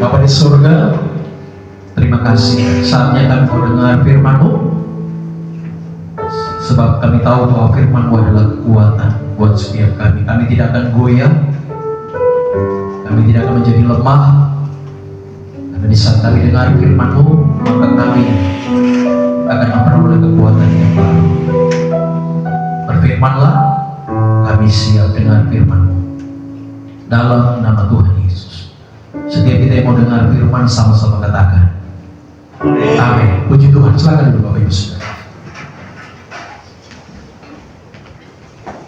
Bapa di surga, terima kasih saatnya kami mau dengar firman-Mu, sebab kami tahu bahwa firman-Mu adalah kekuatan buat setiap kami. Kami tidak akan goyah, kami tidak akan menjadi lemah, karena di saat kami dengar firman-Mu, maka kami akan memperoleh kekuatan yang baru. Berfirmanlah, kami siap dengar firman-Mu dalam nama Tuhan Yesus. Setiap kita yang mau dengar firman sama-sama katakan amin. Puji Tuhan. Silakan dulu Bapak Ibu Saudara.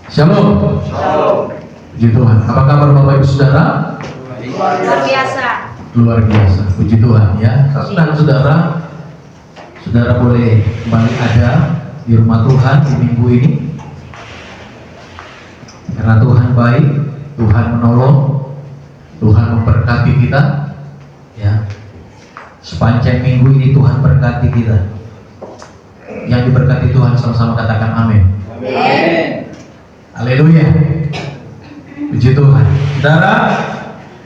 Shalom. Shalom. Puji Tuhan. Apa kabar Bapak Ibu Saudara? Luar biasa. Luar biasa. Puji Tuhan ya. Saudara, saudara boleh kembali ada di rumah Tuhan di minggu ini. Karena Tuhan baik, Tuhan menolong, Tuhan memberkati kita ya. Sepanjang minggu ini Tuhan berkati kita. Yang diberkati Tuhan sama-sama katakan amin. Amin. Haleluya. Puji Tuhan. Saudara,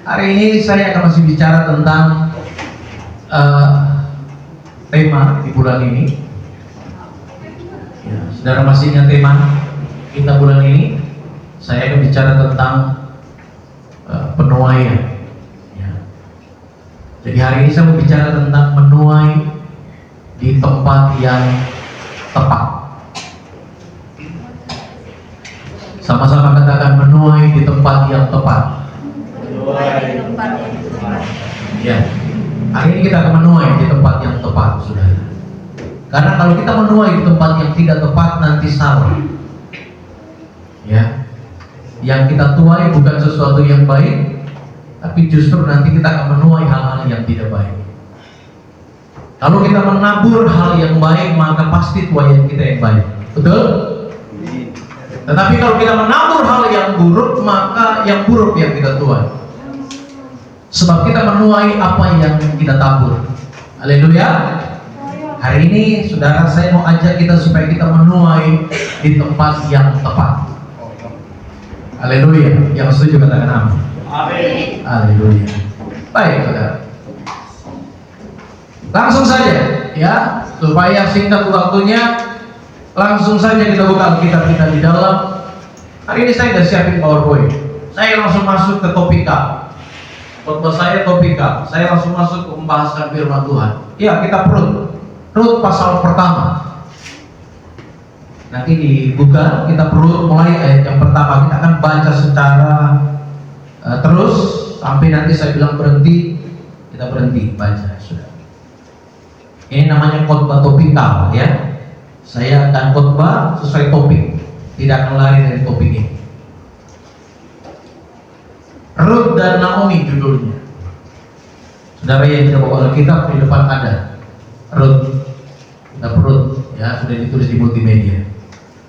hari ini saya akan masih bicara tentang tema di bulan ini ya, saudara masih ingat tema kita bulan ini? Saya akan bicara tentang penuaian ya. Jadi hari ini saya mau bicara tentang menuai di tempat yang tepat. Sama-sama katakan menuai di tempat yang tepat. Menuai di tempat yang tepat. Ya. Hari ini kita akan menuai di tempat yang tepat, saudara. Karena kalau kita menuai di tempat yang tidak tepat nanti salah. Ya. Yang kita tuai bukan sesuatu yang baik, tapi justru nanti kita akan menuai hal-hal yang tidak baik. Kalau kita menabur hal yang baik, maka pasti tuaian kita yang baik. Betul? Tetapi kalau kita menabur hal yang buruk, maka yang buruk yang kita tuai. Sebab kita menuai apa yang kita tabur. Haleluya. Hari ini saudara, saya mau ajak kita supaya kita menuai di tempat yang tepat. Haleluya. Yang setuju katakan amin. Amin. Haleluya. Baik saudara, langsung saja ya, supaya singkat waktunya, langsung saja kita buka Alkitab kita di dalam. Hari ini saya nggak siapin PowerPoint, saya langsung masuk ke topika. Khotbah saya topika, saya langsung masuk ke pembahasan firman Tuhan. Ya, kita Rut pasal pertama. Nanti dibuka, kita perlu mulai ayat yang pertama. Kita akan baca secara terus sampai nanti saya bilang berhenti, kita berhenti baca. Sudah. Ini namanya khotbah topikal ya. Saya akan khotbah sesuai topik, tidak akan lari dari topik ini. Rut dan Naomi judulnya. Saudara yang tidak bawa Alkitab, di depan ada Rut, ya, sudah ditulis di multimedia.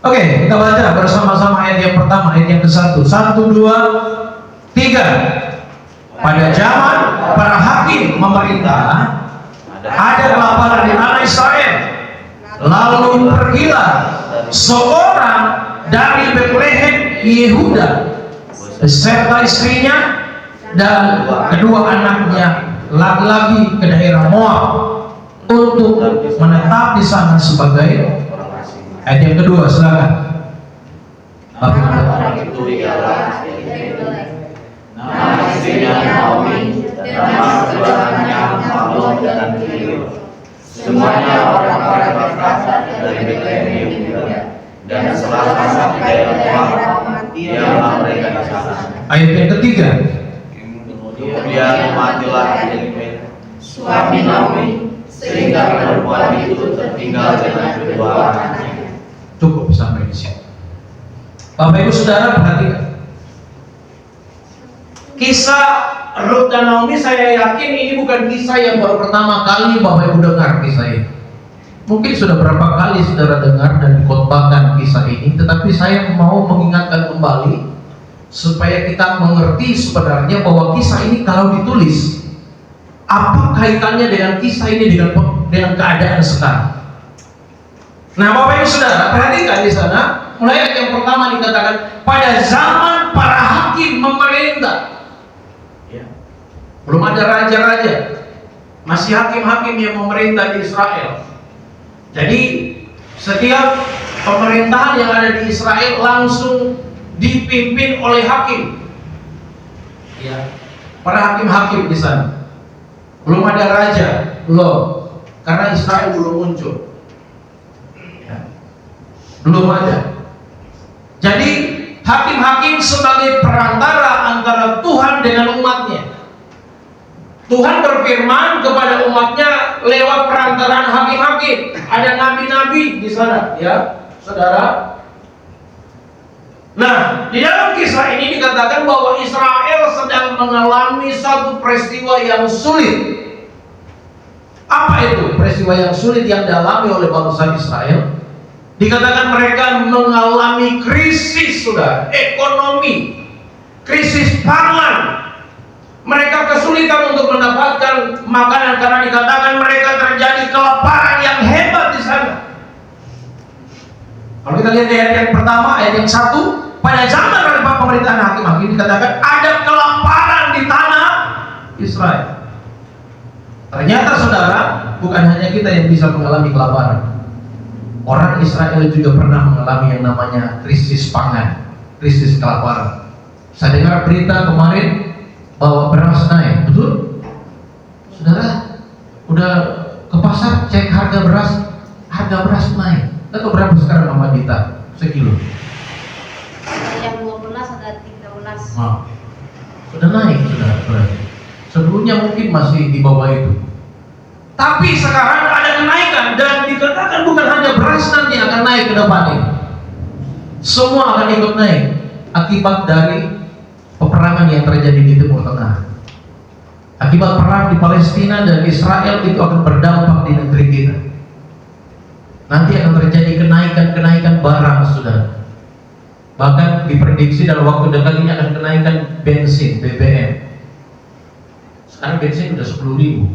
Oke, kita baca bersama-sama ayat yang pertama, ayat yang ke-1. 1, 2, 3. Pada zaman para hakim memerintah, ada kelaparan di tanah Israel. Lalu pergilah seorang dari Betlehem Yehuda beserta istrinya dan kedua anaknya laki-laki ke daerah Moab untuk menetap di sana sebagai. Ayat yang kedua, silakan. Orang itu ialah nama istrinya Naomi dan kedua anaknya Mahlon dan Kilion. Semuanya orang-orang berkata dari Betlehem Yehuda, dan setelah masuk ke daerah Moab, diamlah mereka di sana. Ayat yang ketiga. Kemudian matilah Elimelek, suami Naomi, sehingga perempuan itu tertinggal dengan kedua anaknya. Cukup sampai di sini. Bapak Ibu Saudara, perhatikan. Kisah Rut dan Naomi, saya yakin ini bukan kisah yang baru pertama kali Bapak Ibu dengar kisah ini. Mungkin sudah berapa kali saudara dengar dan dikhotbahkan kisah ini, tetapi saya mau mengingatkan kembali supaya kita mengerti sebenarnya bahwa kisah ini kalau ditulis, apa kaitannya dengan kisah ini dengan keadaan sekarang. Nah, Bapak Ibu Saudara, perhatikan di sana, mulai ayat yang pertama dikatakan pada zaman para hakim memerintah. Ya. Belum ada raja-raja. Masih hakim-hakim yang memerintah di Israel. Jadi setiap pemerintahan yang ada di Israel langsung dipimpin oleh hakim. Ya, para hakim-hakim di sana. Belum ada raja, belum. Karena Israel belum muncul. Ya, belum ada. Jadi hakim-hakim sebagai perantara antara Tuhan dengan umatnya. Tuhan berfirman kepada umatnya lewat perantaraan hakim-hakim. Ada nabi-nabi di sana, ya, saudara. Nah, di dalam kisah ini dikatakan bahwa Israel sedang mengalami satu peristiwa yang sulit. Apa itu peristiwa yang sulit yang dialami oleh bangsa Israel? Dikatakan mereka mengalami krisis, saudara, ekonomi, krisis pangan. Mereka kesulitan untuk mendapatkan makanan karena dikatakan mereka terjadi kelaparan yang hebat di sana. Kalau kita lihat ayat yang pertama, ayat yang 1, pada zaman pemerintahan hakim-hakim dikatakan ada kelaparan di tanah Israel. Ternyata saudara, bukan hanya kita yang bisa mengalami kelaparan. Orang Israel juga pernah mengalami yang namanya krisis pangan, krisis kelaparan. Saya dengar berita kemarin bahwa beras naik, betul? Saudara, udah ke pasar cek harga beras naik. Tahu berapa sekarang Mama Dita? Sekilo? Yang 12 ada 13. Nah, sudah naik, saudara. Sebelumnya mungkin masih di bawah itu. Tapi sekarang ada kenaikan dan dikatakan bukan hanya beras nanti akan naik ke depan ini. Semua akan ikut naik akibat dari peperangan yang terjadi di Timur Tengah. Akibat perang di Palestina dan Israel itu akan berdampak di negeri kita. Nanti akan terjadi kenaikan barang, saudara. Bahkan diprediksi dalam waktu dekat ini akan kenaikan bensin, BBM. Sekarang bensin udah 10.000.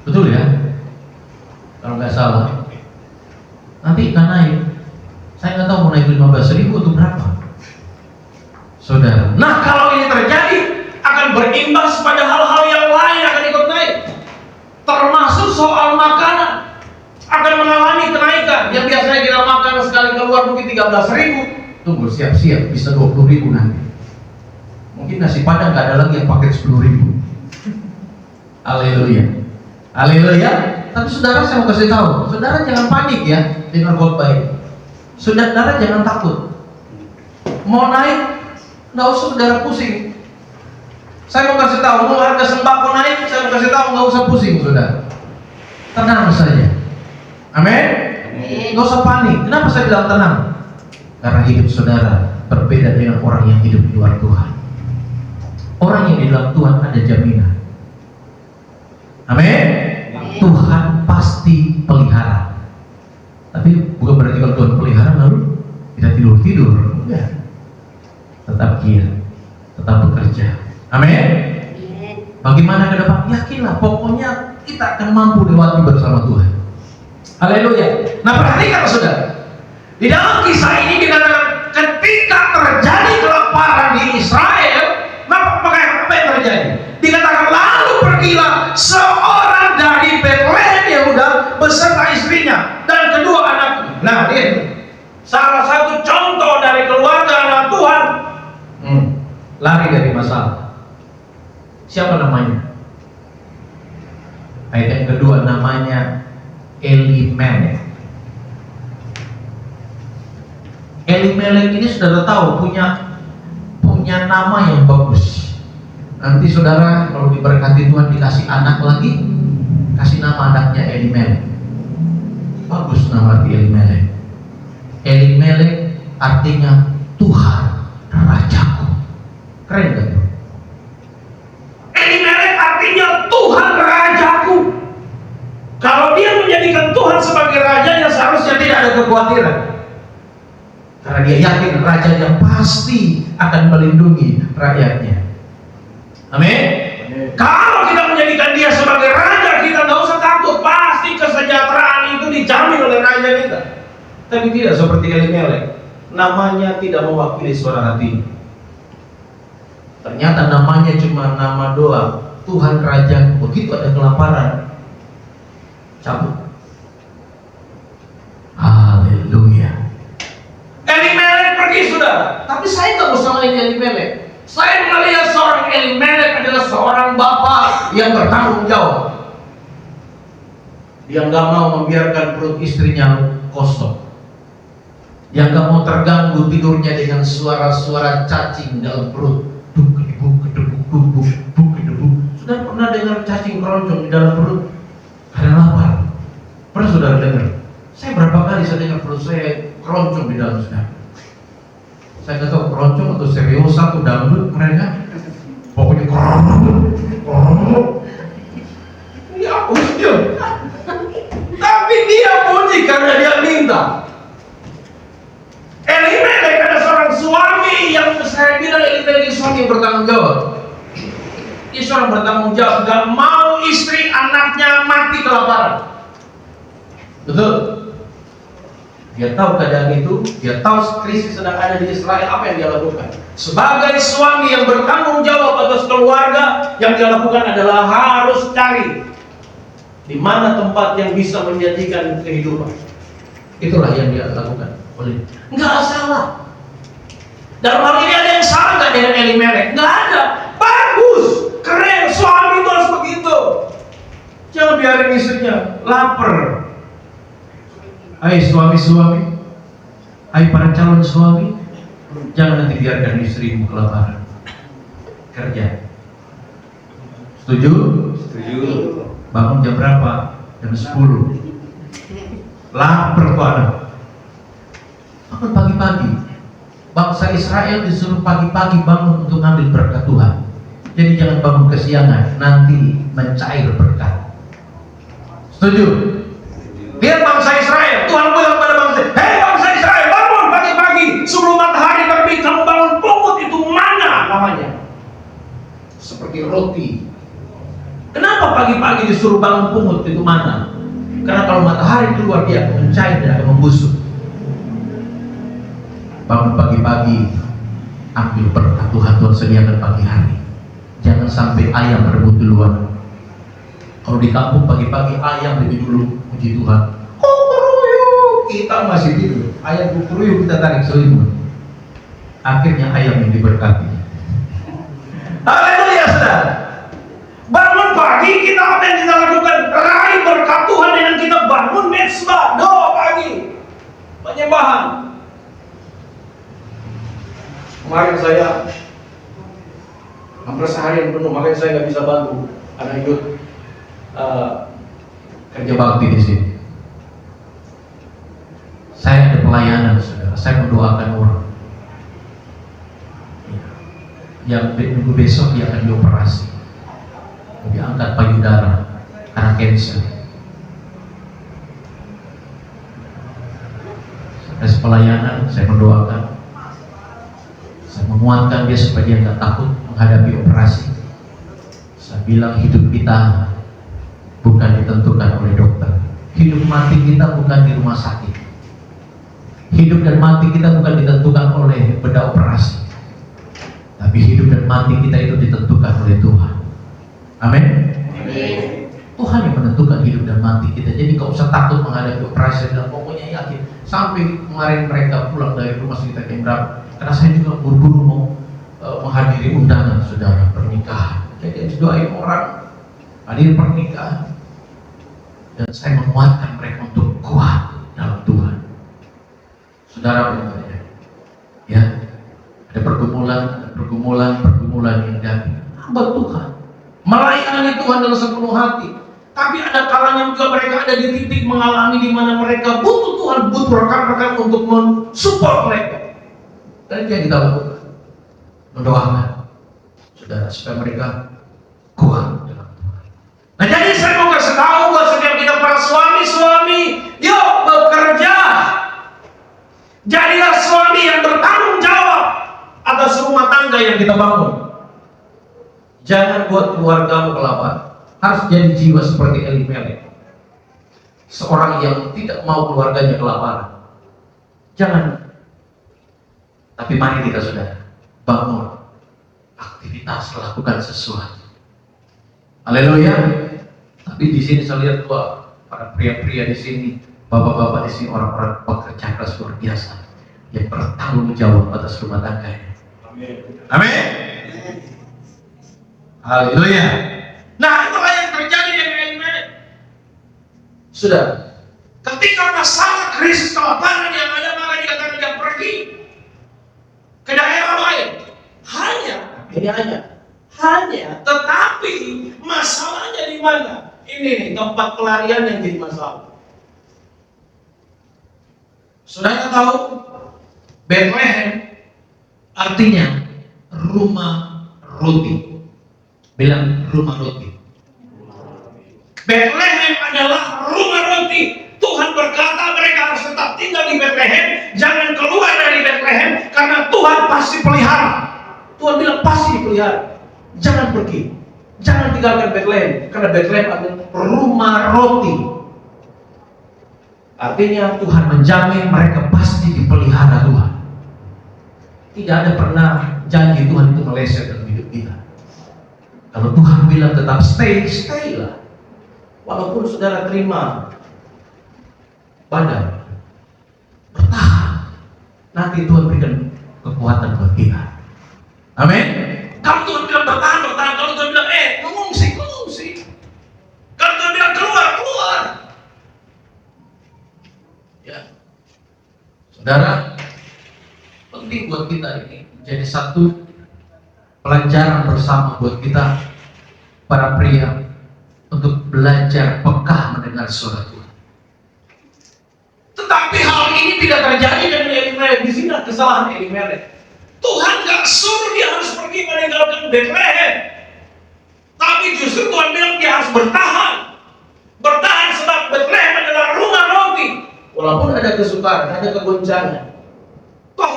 Betul ya? Kalau nggak salah. Nanti akan naik. Saya nggak tahu mau naik 15.000 atau berapa, saudara. Nah, kalau ini terjadi akan berimbas pada hal-hal yang lain akan ikut naik. Termasuk soal makanan akan mengalami kenaikan. Yang biasanya kita makan sekali keluar mungkin 13.000, tunggu siap-siap bisa 20.000 nanti. Mungkin nasi padang nggak ada lagi yang pakai 10.000. Haleluya, haleluya. Tapi saudara, saya mau kasih tahu, saudara jangan panik ya dengan khotbah ini. Saudara jangan takut. Mau naik, nggak usah saudara pusing. Saya mau kasih tahu, mau harga sembako naik, saya mau kasih tahu nggak usah pusing, saudara. Tenang saja. Amin. Nggak usah panik. Kenapa saya bilang tenang? Karena hidup saudara berbeda dengan orang yang hidup di luar Tuhan. Orang yang di dalam Tuhan ada jaminan. Amin. Tuhan pasti pelihara. Tapi bukan berarti kalau Tuhan pelihara lalu kita tidur-tidur. Enggak. Tetap giat, tetap bekerja. Amin. Bagaimana ke depan? Yakinlah, pokoknya kita akan mampu lewati bersama Tuhan. Haleluya. Nah, perhatikan saudara. Di dalam kisah ini dikatakan ketika terjadi kelaparan di Israel, maka apa yang terjadi? Dikatakan lalu pergilah seorang dari Betlehem Yehuda beserta istrinya dan kedua anaknya. Nah, ini salah satu contoh dari keluarga anak Tuhan lari dari masalah. Siapa namanya? Ayat yang kedua namanya Elimelek. Elimelek ini saudara tahu punya nama yang bagus. Nanti saudara kalau diberkati Tuhan dikasih anak lagi, kasih nama anaknya Elimelek. Bagus nama arti Elimelek. Elimelek artinya Tuhan Rajaku. Keren gak tuh? Elimelek artinya Tuhan Rajaku. Kalau dia menjadikan Tuhan sebagai rajanya, seharusnya tidak ada kekhawatiran. Karena dia yakin rajanya pasti akan melindungi rakyatnya. Amin. Kalau kita menjadikan dia sebagai raja, kita nggak usah takut. Pasti kesejahteraan itu dijamin oleh raja kita. Tapi tidak seperti Elimelek. Namanya tidak mewakili suara hati. Ternyata namanya cuma nama doang. Tuhan kerajaan. Begitu ada kelaparan, cabut. Haleluya. Elimelek pergi sudah. Tapi saya tak mau sama Elimelek. Saya melihat seorang Elimelek adalah seorang bapak yang bertanggung jawab. Dia nggak mau membiarkan perut istrinya kosong. Dia nggak mau terganggu tidurnya dengan suara-suara cacing dalam perut. Sudah pernah dengar cacing keroncong di dalam perut? Karena lapar. Pernah saudara dengar? Saya berapa kali saya dengar perut saya keroncong di dalam saudara. Saya nggak tahu keroncong atau serius atau dangdut mereka. Pokoknya keroncong. Ya udah. Tapi dia puji karena dia minta. Elimelek ada seorang suami yang saya bilang Elimelek suami yang bertanggung jawab. Dia seorang bertanggung jawab, gak mau istri anaknya mati kelaparan. Betul? Dia tahu keadaan itu, dia tahu krisis sedang ada di Israel, apa yang dia lakukan? Sebagai suami yang bertanggung jawab atas keluarga, yang dia lakukan adalah harus cari di mana tempat yang bisa menjadikan kehidupan. Itulah yang dia lakukan. Nggak salah. Dalam hal ini ada yang salah nggak dengan Elimelek? Nggak ada. Bagus, keren. Suami itu harus begitu. Jangan biarin istrinya lapar. Hai suami-suami, hai para calon suami, jangan nanti biarkan istrimu kelaparan. Kerja. Setuju? Setuju. Bangun jam berapa? Jam 10. Lapar kok anak. Bangun pagi-pagi. Bangsa Israel disuruh pagi-pagi bangun untuk ngambil berkat Tuhan. Jadi jangan bangun kesiangan, nanti mencair berkat. Setuju? Lihat bangsa Israel, Tuhan bilang pada bangsa, hei bangsa Israel, bangun pagi-pagi sebelum matahari terbit, kamu bangun pungut. Itu mana namanya? Seperti roti. Kenapa pagi-pagi disuruh bangun pungut? Itu mana? Karena kalau matahari keluar dia akan mencair dan akan membusuk. Bangun pagi-pagi, ambil berkat Tuhan, Tuhan sediakan pagi hari. Jangan sampai ayam berebut duluan. Kalau di kampung pagi-pagi ayam lebih dulu puji Tuhan. Kukuruyuk, kita masih tidur. Ayam kukuruyuk kita tarik selimut. Akhirnya ayam yang diberkati. Haleluya saudara. Bangun pagi kita apa yang kita lakukan? Raih berkat Tuhan dengan kita bangun mezbah, doa pagi, penyembahan. Kemarin saya hampir seharian penuh, makanya saya nggak bisa bantu anak ikut kerja bakti di sini. Saya ada pelayanan, saudara. Saya mendoakan orang yang minggu besok dia akan dioperasi, diangkat payudara karena cancer. Saya pelayanan, saya mendoakan. Saya menguatkan dia supaya dia nggak takut menghadapi operasi. Saya bilang hidup kita bukan ditentukan oleh dokter. Hidup mati kita bukan di rumah sakit. Hidup dan mati kita bukan ditentukan oleh beda operasi. Tapi hidup dan mati kita itu ditentukan oleh Tuhan. Amin. Tuhan yang menentukan hidup dan mati kita. Jadi kau usah takut menghadapi operasi, dan pokoknya yakin. Sampai kemarin mereka pulang dari rumah sakit jam berapa? Karena saya juga buru-buru mau menghadiri undangan saudara pernikahan. Jadi doain orang hadir pernikahan, dan saya menguatkan mereka untuk kuat dalam Tuhan. Saudara benar ya, ada pergumulan yang jadi hamba Tuhan, melayani Tuhan dengan sepenuh hati. Tapi ada kalanya juga mereka ada di titik mengalami di mana mereka butuh Tuhan, butuh rekan-rekan untuk mensupport mereka. Dan yang kita lakukan mendoakan saudara supaya mereka kuat dalam Tuhan. Nah, jadi saya mau kasih tahu buat setiap kita para suami-suami, yuk bekerja. Jadilah suami yang bertanggung jawab atas rumah tangga yang kita bangun. Jangan buat keluargamu kelaparan. Harus jadi jiwa seperti Elimelek, seorang yang tidak mau keluarganya kelaparan. Jangan. Tapi mari kita saudara bangun aktivitas, lakukan sesuatu. Haleluya. Tapi di sini saya lihat para pria-pria di sini, bapak-bapak di sini, orang-orang pekerja keras luar biasa yang bertanggung jawab atas rumah tangga. Amin. Haleluya. Nah, itulah yang terjadi dengan Elimelek. Sudah. Ketika masalah krisis kelaparan yang ada, maka dikatakan dia pergi ke daerah lain. Hanya, tetapi masalahnya di mana? Ini nih tempat pelarian yang jadi masalah. Saudara tahu, Bethlehem artinya rumah roti. Bilang rumah roti. Bethlehem adalah rumah roti. Tuhan berkata mereka harus tetap tinggal di Bethlehem, jangan keluar dari Bethlehem karena Tuhan pasti pelihara. Tuhan bilang pasti dipelihara. Jangan pergi, jangan tinggalkan Bethlehem karena Bethlehem adalah rumah roti. Artinya Tuhan menjamin mereka pasti dipelihara Tuhan. Tidak ada pernah janji Tuhan itu meleset dalam hidup kita. Kalau Tuhan bilang tetap stay lah. Walaupun saudara terima badai, bertahan. Nanti Tuhan berikan kekuatan buat kita. Amin. Kalau Tuhan bilang bertahan. Kalau Tuhan bilang mengungsi. Kalau Tuhan bilang keluar. Ya, saudara, penting buat kita ini jadi satu pelajaran bersama buat kita para pria untuk belajar peka mendengar suara Tuhan. Tetapi hal ini tidak terjadi dengan Elimelek. Di sini kesalahan Elimelek. Tuhan gak suruh dia harus pergi meninggalkan Bethlehem, tapi justru Tuhan bilang dia harus bertahan sebab Bethlehem adalah rumah roti. Walaupun ada kesukaran, ada kegoncangan. Toh,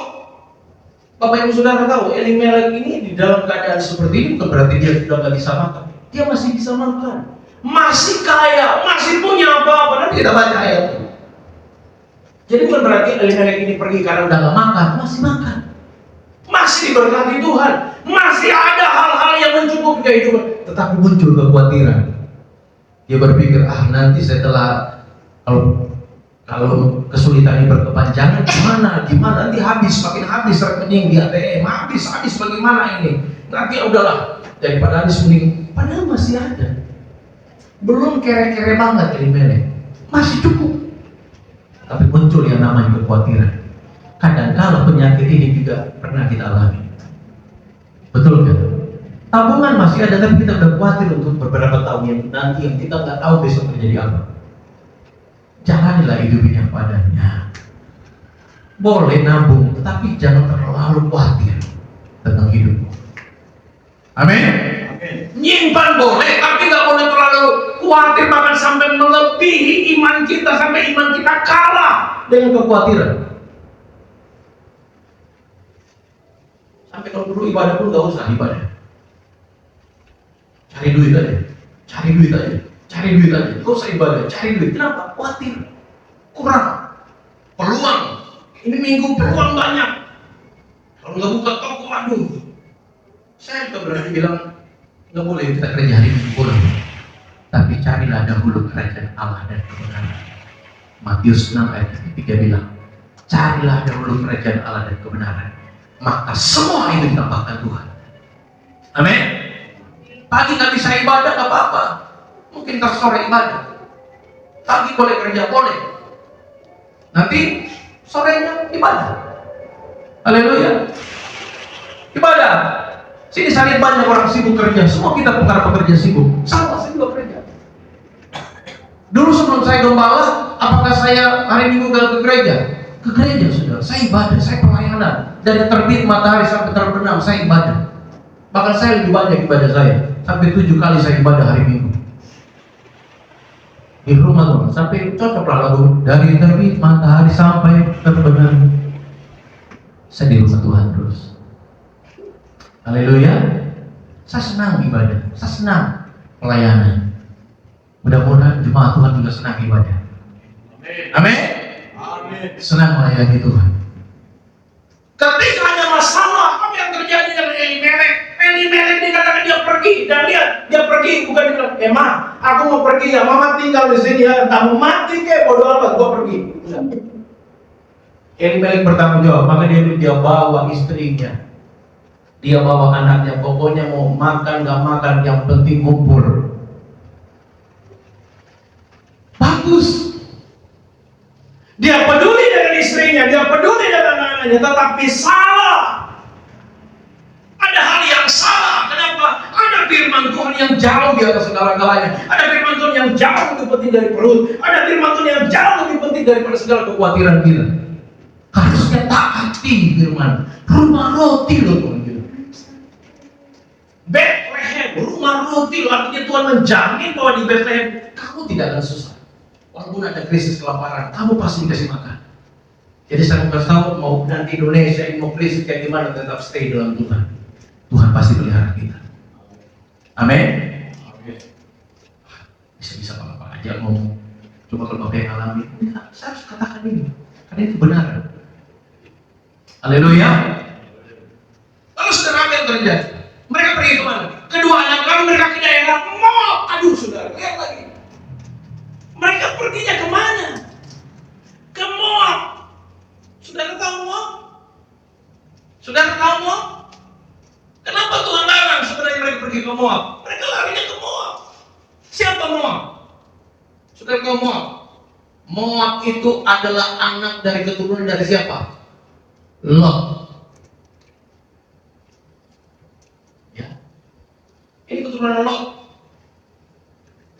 Bapak Ibu Saudara tahu, Elimelek ini di dalam keadaan seperti ini bukan berarti dia sudah gak bisa makan. Dia masih bisa makan, masih kaya, masih punya apa-apa. Nanti kita baca ayat itu. Jadi bukan berarti Elimelek ini pergi karena udah gak makan, masih makan. Masih diberkati Tuhan, masih ada hal-hal yang mencukupi kehidupan, tetapi muncul kekhawatiran. Dia berpikir, nanti setelah kalau kesulitan ini berkepanjangan, gimana nanti makin habis rekening di ATM, habis bagaimana ini? Nanti udahlah, daripada habis mending, padahal masih ada. Belum kere-kere banget Elimelek, masih cukup. Tapi muncul yang namanya kekhawatiran. Kadang-kala penyakit ini juga pernah kita alami. Betul kan? Tabungan masih ada, tapi kita udah khawatir untuk beberapa tahun yang nanti yang kita nggak tahu besok terjadi apa. Jalanilah hidup yang padanya. Boleh nabung, tetapi jangan terlalu khawatir tentang hidupmu. Amin. Nyimpan boleh, tapi nggak boleh terlalu khawatir bahkan sampai melebihi iman kita, sampai iman kita kalah dengan kekhawatiran. Sampai kalau perlu ibadah pun gak usah ibadah. Cari duit aja. Gak usah ibadah, cari duit. Kenapa? Khawatir. Kurang. Peluang. Ini minggu peluang banyak. Kalau gak buka toko, aduh. Saya juga berani bilang gak boleh kita kerja hari minggu kurang. Tapi carilah dahulu kerajaan Allah dan kebenaran. Matius 6 ayat 3 bilang, carilah dahulu kerajaan Allah dan kebenaran, maka semua itu ditambahkan Tuhan. Amin. Pagi nggak bisa ibadah nggak apa-apa, mungkin ntar sore ibadah. Pagi boleh kerja boleh, nanti sorenya ibadah. Haleluya. Ibadah. Sini saya lihat banyak orang sibuk kerja. Semua kita para pekerja sibuk. Sama, saya juga kerja. Dulu sebelum saya gembala, apakah saya hari Minggu ke gereja? Ke gereja sudah, saya ibadah, saya pelayanan. Dari terbit matahari sampai terbenam, saya ibadah. Bahkan saya lebih banyak ibadah saya. Sampai 7 kali saya ibadah hari Minggu. Di rumah teman, sampai cocoklah lagu dari terbit matahari sampai terbenam. Saya di rumah Tuhan terus. Haleluya. Saya senang ibadah, saya senang pelayanan. Mudah-mudahan jemaat Tuhan juga senang ibadah. Amin. Senang melayani Tuhan. Ketika ada masalah, apa yang terjadi dengan Elimelek? Elimelek dikatakan dia pergi dan lihat Dia pergi, bukan dia bilang, Ma, aku mau pergi ya, Mama tinggal di sini ya, entah mau mati ke, bodo amat, gua pergi. Elimelek bertanggung jawab, maka dia bawa istrinya, dia bawa anaknya, pokoknya mau makan gak makan, yang penting kumpul. Bagus. Dia peduli dengan istrinya, dia peduli dengan anak-anaknya, tetapi salah. Ada hal yang salah. Kenapa? Ada firman Tuhan yang jauh di atas segala-galanya. Ada firman Tuhan yang jauh lebih penting dari perut. Ada firman Tuhan yang jauh lebih penting daripada segala kekhawatiran kita. Harusnya taati firman. Rumah roti loh Tuhan gitu. Bethlehem, rumah roti loh. Artinya Tuhan menjamin bahwa di Bethlehem kamu tidak akan susah. Walaupun ada krisis kelaparan, kamu pasti dikasih makan. Jadi saya mau kasih tahu, mau nanti Indonesia mau krisis kayak gimana, tetap stay dalam Tuhan. Tuhan pasti pelihara kita. Amin. Bisa apa aja ngomong. Coba kalau Bapak yang alami, saya harus katakan ini, karena itu benar. Haleluya. Lalu saudara, apa yang terjadi? Mereka pergi kemana? Kedua anak lalu mereka ke daerah Moab. Aduh saudara, lihat lagi. Mereka perginya kemana? Ke Moab. Saudara tahu Moab? Saudara tahu Moab? Kenapa Tuhan larang sebenarnya mereka pergi ke Moab? Mereka larinya ke Moab. Siapa Moab? Saudara tahu Moab? Moab itu adalah anak dari keturunan dari siapa? Lot. Ya. Ini keturunan Lot.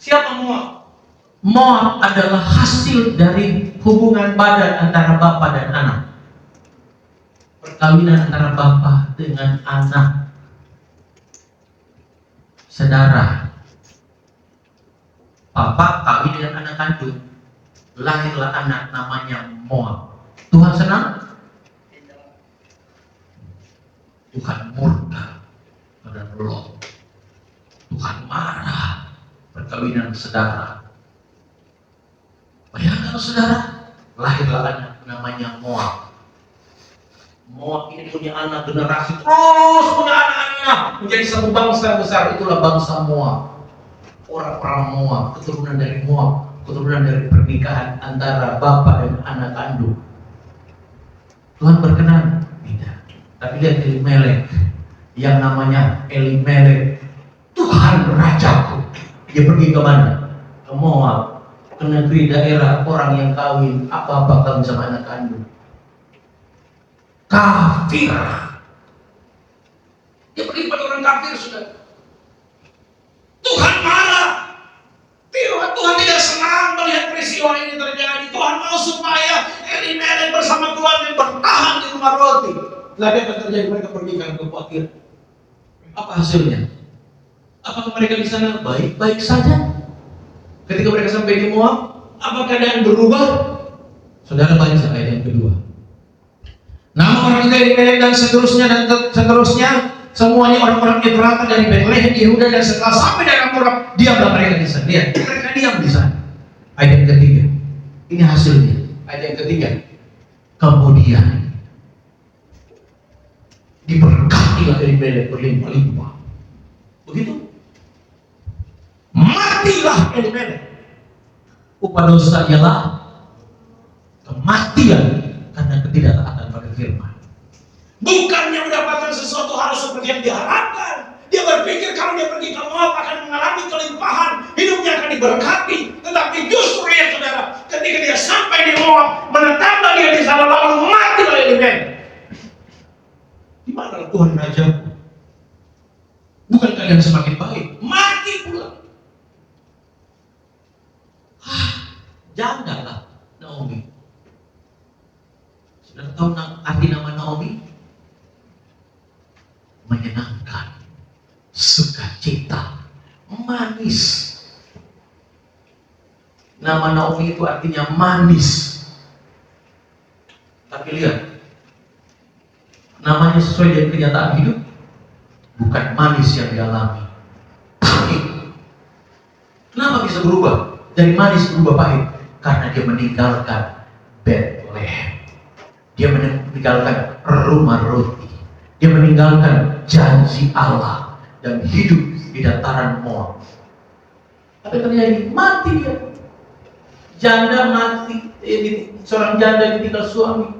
Siapa Moab? Moab adalah hasil dari hubungan badan antara bapak dan anak. Perkawinan antara bapak dengan anak. Saudara, bapak kawin dengan anak kandung, lahirlah anak namanya Moab. Tuhan senang? Tuhan murka pada Lot. Tuhan marah perkawinan saudara. Bayangkan saudara, lahirlah anak namanya Moab. Moab ini punya anak generasi terus punya anak-anak menjadi satu bangsa besar, itulah bangsa Moab. Orang-orang Moab, keturunan dari Moab, keturunan dari pernikahan antara bapak dan anak kandung. Tuhan berkenan? Tidak. Tapi lihat Elimelek, yang namanya Elimelek, Tuhan rajaku. Dia pergi ke mana? Ke Moab, ke negeri daerah orang yang kawin apa-apa kawin sama anak kandung. Kafir. Dia pergi pada orang kafir sudah. Tuhan marah. Tuhan tidak senang melihat peristiwa ini terjadi. Tuhan mau supaya Elimelek bersama Tuhan yang bertahan di rumah roti. Lalu apa terjadi? Mereka pergi karena kekhawatiran. Apa hasilnya? Apakah mereka di sana baik-baik saja? Ketika mereka sampai di Moab, apa keadaan berubah? Saudara baca ayat yang kedua. Nama orang itu Elimelek dan seterusnya, semuanya orang-orang Efrata dari Bethlehem, Yehuda, dan setelah sampai daerah Moab, diamlah mereka di sana. Lihat, mereka diam di sana. Ayat yang ketiga. Ini hasilnya. Ayat yang ketiga. Kemudian diberkatilah Elimelek berlimpah-limpah. Begitu. Matilah Elimelek. Upah dosa ialah kematian karena ketidaktaatan pada firman. Bukannya mendapatkan sesuatu harus seperti yang diharapkan. Dia berpikir kalau dia pergi ke Moab akan mengalami kelimpahan, hidupnya akan diberkati. Tetapi justru ya saudara, ketika dia sampai di Moab, menetaplah dia di sana lalu mati oleh Elimelek. Di mana Tuhan rajaku? Bukan kalian semakin baik, mati pula. Janganlah Naomi. Sudah tahu arti nama Naomi? Menyenangkan, sukacita, manis. Nama Naomi itu artinya manis. Tapi lihat, namanya sesuai dengan kenyataan hidup, bukan manis yang dialami. Pahit. Kenapa bisa berubah? Dari manis berubah pahit. Karena dia meninggalkan Bethlehem. Dia meninggalkan rumah roti. Dia meninggalkan janji Allah. dan hidup di dataran Moab. Apa yang terjadi? Mati dia. Janda mati, seorang janda ditinggal suami.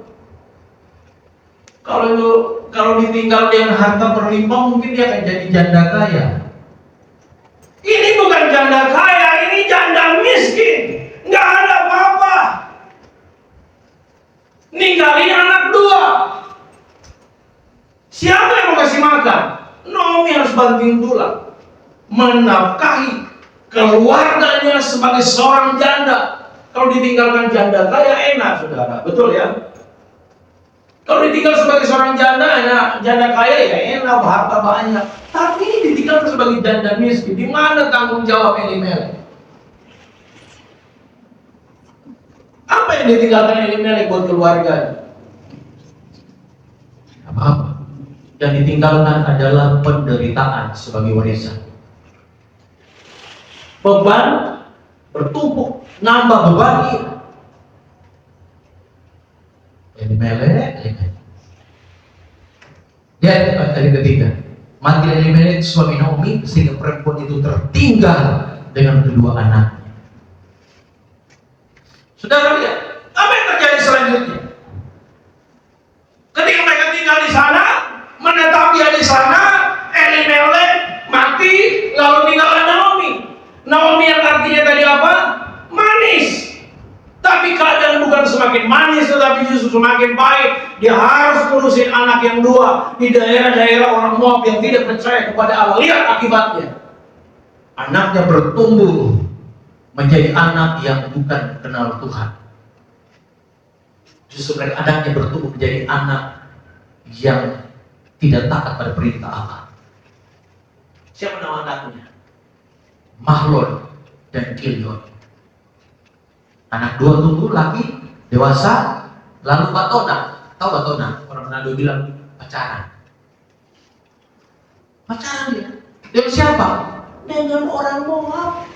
Kalau ditinggal dengan harta berlimpah, mungkin dia akan jadi janda kaya. Ini bukan janda kaya, ini janda miskin. Nggak ada apa-apa. Ninggalin anak 2. Siapa yang mau kasih makan? Naomi harus banting tulang, menafkahi keluarganya sebagai seorang janda. Kalau ditinggalkan janda kaya enak, saudara, betul ya? Kalau ditinggal sebagai seorang janda kaya ya enak, harta banyak. Tapi ini ditinggal sebagai janda miskin. Di mana tanggung jawab Elimelek? Apa yang ditinggalkan Elimelek buat keluarganya? Apa-apa. Yang ditinggalkan adalah penderitaan sebagai warisan. Beban bertumpuk, nambah beban dia. Elimelek. Ya, tadi ketiga. Mati Elimelek suami Naomi sehingga perempuan itu tertinggal dengan kedua anaknya. Saudara lihat, apa yang terjadi selanjutnya? Ketika mereka tinggal di sana, menetap dia di sana, Elimelek mati, lalu tinggallah Naomi. Naomi yang artinya tadi apa? Manis. Tapi keadaan bukan semakin manis, tetapi justru semakin baik. Dia harus ngurusin anak yang 2 di daerah-daerah orang Moab yang tidak percaya kepada Allah. Lihat akibatnya. Anaknya bertumbuh menjadi anak yang bukan kenal Tuhan. Justru anaknya bertumbuh menjadi anak yang tidak taat pada perintah Allah. Siapa nama anaknya? Mahlon dan Kilion. Anak 2 tumbuh lagi dewasa, lalu Batona. Tahu Batona? Orang Manado bilang pacaran. Pacaran dia. Dengan siapa? Dengan orang Moab.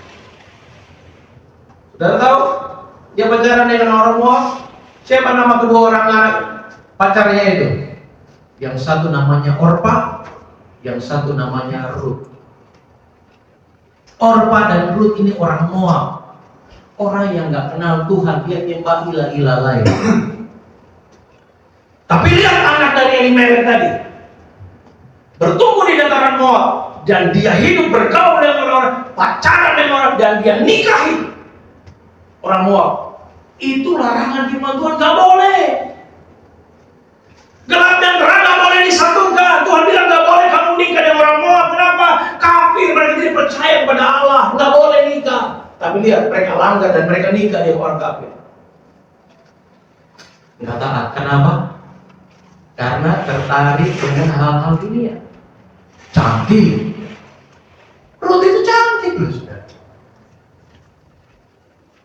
Sudah tahu? Dia pacaran dengan orang Moab. Siapa nama kedua orang anak pacarnya itu? Yang satu namanya Orpa, yang satu namanya Ruth. Orpa dan Ruth ini orang Moab. Orang yang nggak kenal Tuhan, dia nyembah ilah-ilah lain. Tapi lihat anak dari Elimelek tadi, bertumbuh di dataran Moab, dan dia hidup bergaul dengan orang, pacaran dengan orang, dan dia nikahi orang Moab. Itu larangan firman Tuhan, nggak boleh. Gelap dan terang nggak boleh disatukan. Tuhan bilang nggak boleh kamu nikah dengan orang Moab. Kenapa? Kafir, mereka tidak percaya kepada Allah, nggak boleh nikah. Tapi lihat, mereka langgar dan mereka nikah dengan orang kafir. Nggak taat. Kenapa? Karena tertarik dengan hal-hal dunia. Cantik. Ruth itu cantik loh, saudara.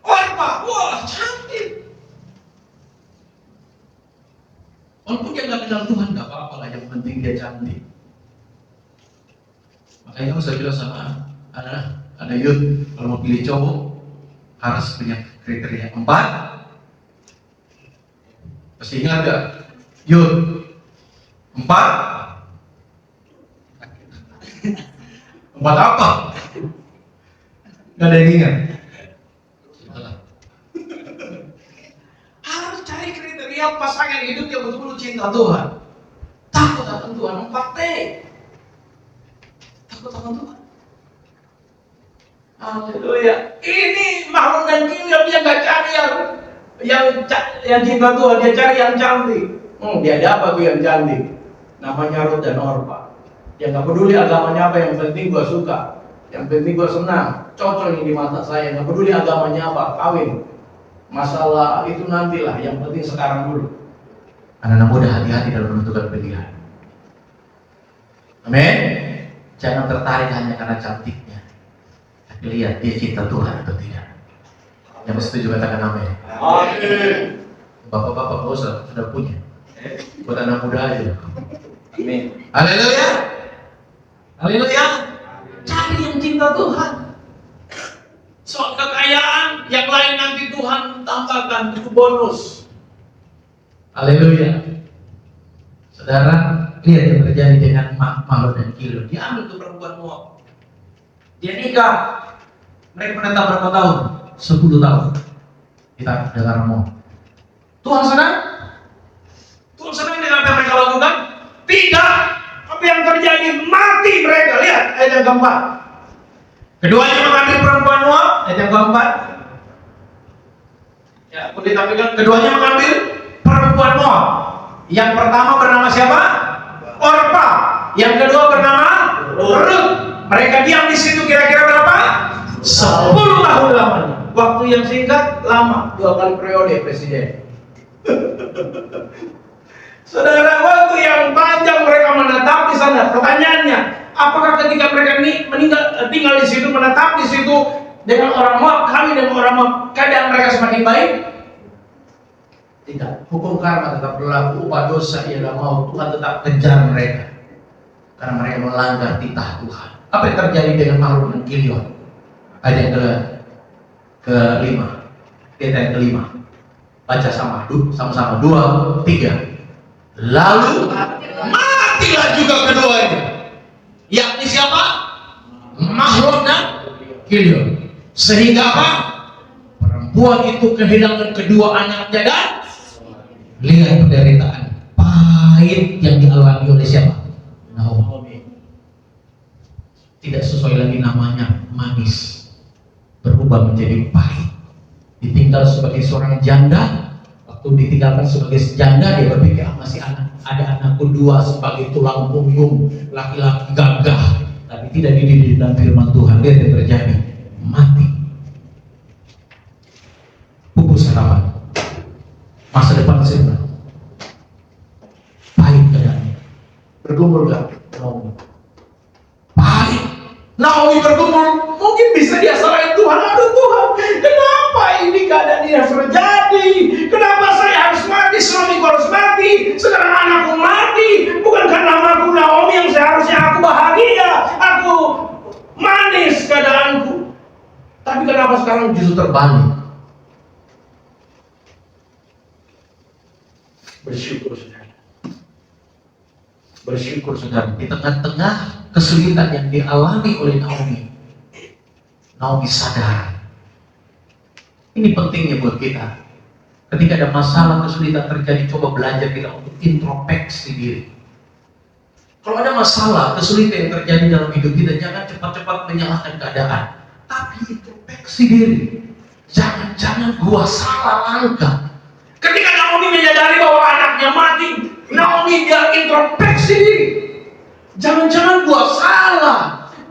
Orpa, wah cantik. Walaupun dia nggak kenal Tuhan, nggak apa-apa lah. Yang penting dia cantik. Makanya saya bilang sama ada youth, kalau mau pilih cowok harus punya kriteria 4. Pasti ingat gak? Youth 4 apa? Gak ada yang ingat. Harus cari kriteria pasangan hidup yang betul-betul cinta Tuhan, takut akan Tuhan. 4T, takut akan Tuhan. Haleluya. Ini Mahlon dan Kilion, dia nggak cari yang cinta Tuhan, dia cari yang cantik. Dia dapat yang cantik. Namanya Ruth dan Orpa. Dia nggak peduli agamanya apa, yang penting gua suka, yang penting gua senang, cocok ini di mata saya. Nggak peduli agamanya apa, kawin. Masalah itu nantilah, yang penting sekarang dulu. Anak-anak muda, hati-hati dalam menentukan pilihan. Amin. Jangan tertarik hanya karena cantiknya. Lihat dia cinta Tuhan atau tidak. Yang setuju katakan amin. Amin. Bapak-bapak gak usah, sudah punya. Buat anak muda aja. Amin. Haleluya. Haleluya. Cari yang cinta Tuhan. Soal kekayaan yang lain nanti Tuhan tambahkan, itu bonus. Haleluya. Saudara, lihat yang terjadi dengan Mahlon dan Kilion. Dia ambil tuh perempuan Moab. Dia nikah. Mereka menetap berapa tahun? 10 tahun. Kita dengar Moab. Tuhan senang? Tuhan senang dengan apa yang mereka lakukan? Tidak. Apa yang terjadi? Mati mereka. Lihat ayat yang keempat. Keduanya mengambil perempuan Moab. Ayat yang keempat. Ya, aku ditampilkan. Keduanya mengambil perempuan Moab. Yang pertama bernama siapa? Orpa. Yang kedua bernama Rut. Mereka diam di situ kira-kira berapa? 10 tahun lamanya. Waktu yang singkat, lama. 2 kali periode presiden. Saudara, waktu yang panjang mereka menetap di sana. Pertanyaannya, apakah ketika mereka tinggal di situ, menetap di situ dengan orang Moab, kawin dengan orang Moab, keadaan mereka semakin baik? Tidak. Hukum karma tetap berlaku. Upah dosa ialah maut. Tuhan tetap kejar mereka karena mereka melanggar titah Tuhan. Apa yang terjadi dengan Mahlon dan Kilion? Ayat yang kelima. Ayat yang kelima. Baca sama-sama. 2, 3. Lalu matilah juga keduanya. Yakni siapa? Mahlon dan Kilion. Sehingga apa? Perempuan itu kehilangan kedua anaknya dan lihat penderitaan pahit yang dialami oleh siapa? Naomi. Tidak sesuai lagi namanya manis, berubah menjadi pahit. Ditinggal sebagai seorang janda. Waktu ditinggalkan sebagai janda, dia berpikir masih ada anakku 2 sebagai tulang punggung, laki-laki gagah, tapi tidak dididik dalam firman Tuhan. Lihat yang terjadi, mati. Pupus harapan. Masa depan saya pahit keadaannya. Bergumul gak? Naomi. Pahit. Naomi bergumul. Mungkin bisa dia salahin Tuhan. Aduh Tuhan, kenapa ini keadaan ini harus terjadi? Kenapa saya harus mati? Suamiku harus mati. Sekarang anakku mati. Bukan karena namaku Naomi yang seharusnya aku bahagia, aku manis keadaanku. Tapi kenapa sekarang justru terbalik? Bersyukur saudara. Bersyukur saudara. Di tengah-tengah kesulitan yang dialami oleh Naomi, Naomi sadar. Ini pentingnya buat kita. Ketika ada masalah, kesulitan terjadi, coba belajar kita untuk introspeksi diri. Kalau ada masalah, kesulitan yang terjadi dalam hidup kita, jangan cepat-cepat menyalahkan keadaan, tapi introspeksi diri. Jangan-jangan gua salah langkah. Ketika Naomi menyadari bahwa anaknya mati, Naomi dia introspeksi diri. Jangan-jangan gua salah.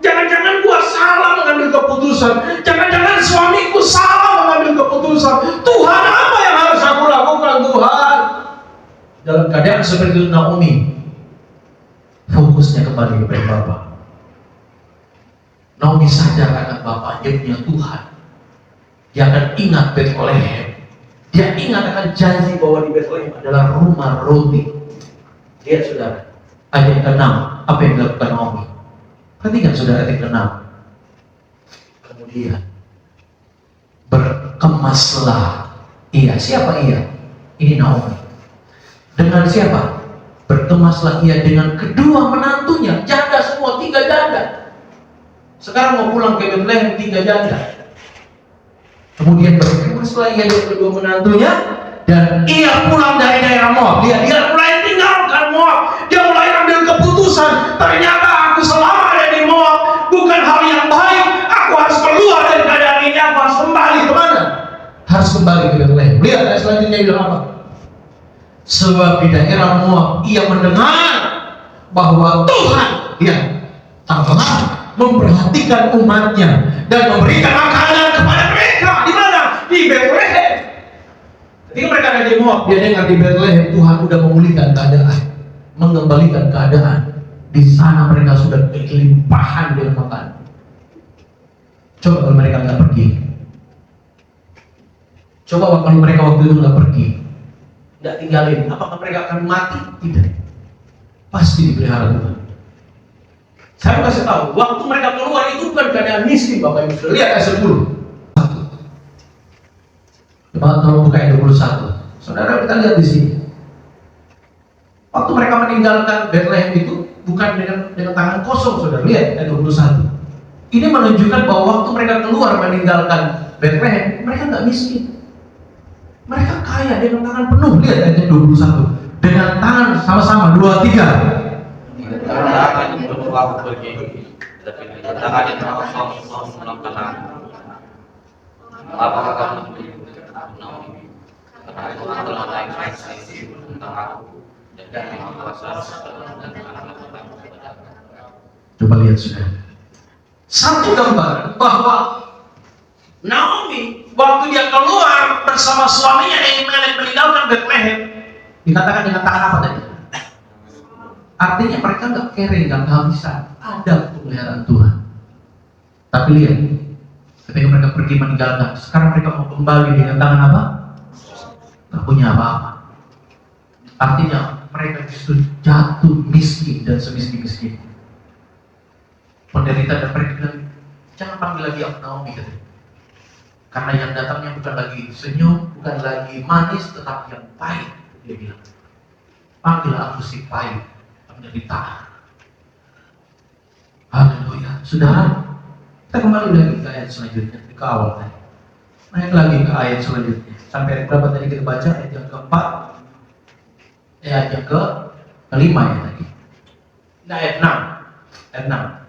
Jangan-jangan gua salah mengambil keputusan. Jangan-jangan suamiku salah mengambil keputusan. Tuhan, apa yang harus aku lakukan, Tuhan? Dalam keadaan seperti itu, Naomi fokusnya kembali kepada Bapa. Naomi sadar akan Bapaknya punya Tuhan. Dia akan ingat Bethlehem. Dia ingat akan janji bahwa di Bethlehem adalah rumah roti. Lihat saudara, ayat ke-6, apa yang dilakukan Naomi? Perhatikan saudara, ayat ke-6. Kemudian berkemaslah ia. Siapa ia? Ini Naomi. Dengan siapa? Berkemaslah ia dengan kedua menantunya. Janda semua, 3 janda. Sekarang mau pulang ke Bethlehem 3 janda. Kemudian berkemaslah ia dengan kedua menantunya, dan ia pulang dari daerah Moab. Dia mulai tinggalkan Moab. Dia mulai ambil keputusan. Ternyata aku selama ada di Moab bukan hal yang baik. Aku harus keluar dari keadaan ini. Aku harus kembali kemana? Harus kembali ke Bethlehem. Lihat ayat selanjutnya bilang apa? Sebab di daerah Moab ia mendengar bahwa Tuhan telah memperhatikan umatnya dan memberikan makanan kepada mereka. Di mana? Di Bethlehem. Ketika mereka ada di Moab, dia dengar di Bethlehem Tuhan sudah memulihkan keadaan, mengembalikan keadaan. Di sana mereka sudah kelimpahan dengan makanan. Coba kalau mereka nggak pergi. Coba kalau mereka waktu itu nggak pergi, nggak tinggalin, apakah mereka akan mati? Tidak. Pasti dipelihara Tuhan. Saya kasih tahu, waktu mereka keluar itu bukan keadaan miskin, Bapak Ibu. Lihat ayat 10. Coba tolong buka ayat 21. Saudara, kita lihat di sini. Waktu mereka meninggalkan Bethlehem itu bukan dengan tangan kosong, saudara. Lihat ayat 21. Ini menunjukkan bahwa waktu mereka keluar meninggalkan Bethlehem, mereka nggak miskin. Mereka kaya dengan tangan penuh. Lihat ayat 21. Dengan tangan sama-sama 2, 3. Tangan untuk aku pergi, tapi tangan yang kosong melakukan aku. Apakah kamu Naomi? Karena Tuhan telah naik saksi tentang aku dan kuasa dan anak-anak. Coba lihat sudah. Satu gambar bahwa Naomi waktu dia keluar bersama suaminya Elimelek meninggalkan Bethlehem, dikatakan dengan tangan apa tadi? Artinya mereka nggak kere, nggak kehabisan, ada pemeliharaan Tuhan. Tapi lihat, ketika mereka pergi meninggalkan, sekarang mereka mau kembali dengan tangan apa? Nggak punya apa-apa. Artinya mereka justru jatuh miskin dan semiskin-miskin. Penderita dan mereka bilang, jangan panggil lagi aku Naomi, katanya. Karena yang datangnya bukan lagi senyum, bukan lagi manis, tetapi yang pahit. Dia bilang, panggil aku si pahit, penderitaan. Haleluya. Saudara, kita kembali lagi ke ayat selanjutnya, ke awal tadi. Naik lagi ke ayat selanjutnya. Sampai ayat berapa tadi kita baca? Ayat yang keempat, ayat yang kelima ya tadi. Nah, ayat 6. Ayat 6.